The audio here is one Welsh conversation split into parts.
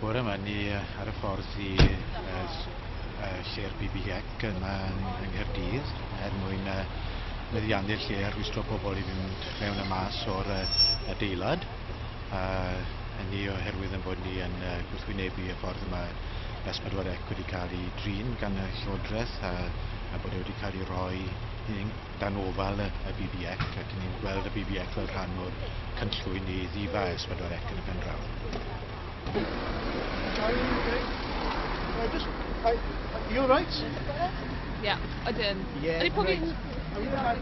Bore yma ni ar y ffordd i lle'r BBX yma yng Nghaerdydd mwyn meddiannu'r lle a rhwystro pobl i fynd mewn y mas o'r adeilad. Hynny oherwydd yn bod ni yn gwrthwynebu y ffordd yma S4C wedi cael ei drin gan y Llywodraeth a bod e wedi cael ei roi dan ofal y BBX, ac ni'n gweld y BBX fel rhan o'r cynllwyn i ddifa S4C yn y pen draw. You all right? Yeah, I did. Yeah, Are you probably... We have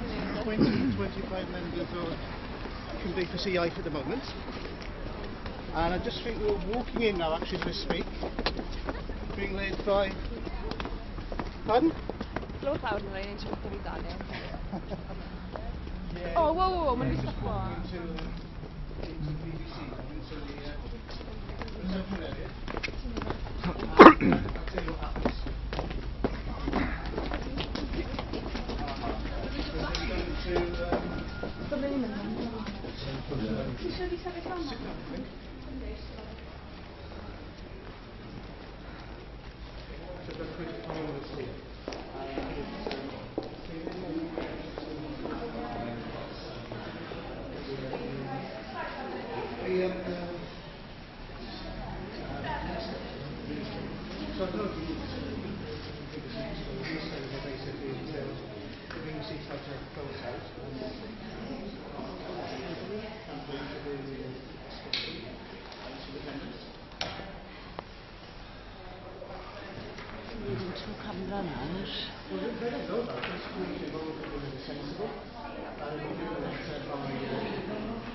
20-25 members of Cymdeithas Iaith at the moment, and I just think we're walking in now actually as we speak, being led by... Pardon? Lord Cloud and Rain into the Daniel. Oh, whoa, mae'n rhywbeth bach. Into BBC, into the reception area. I'll tell you what happens.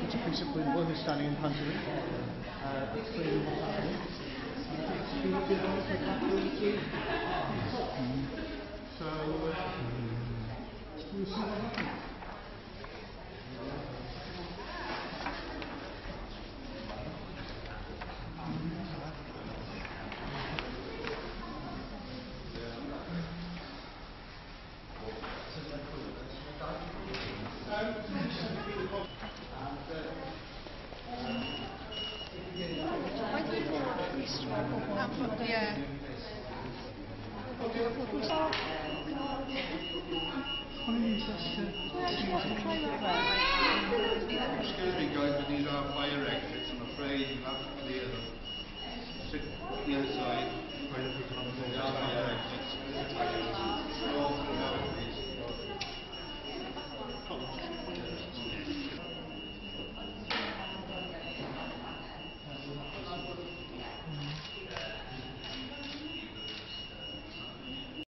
It's a principal in one who's standing in front of it, explaining what's happening. So, we'll see what happens. Excuse me guys, but these are fire exits. I'm afraid you have to clear them. Sit the other side.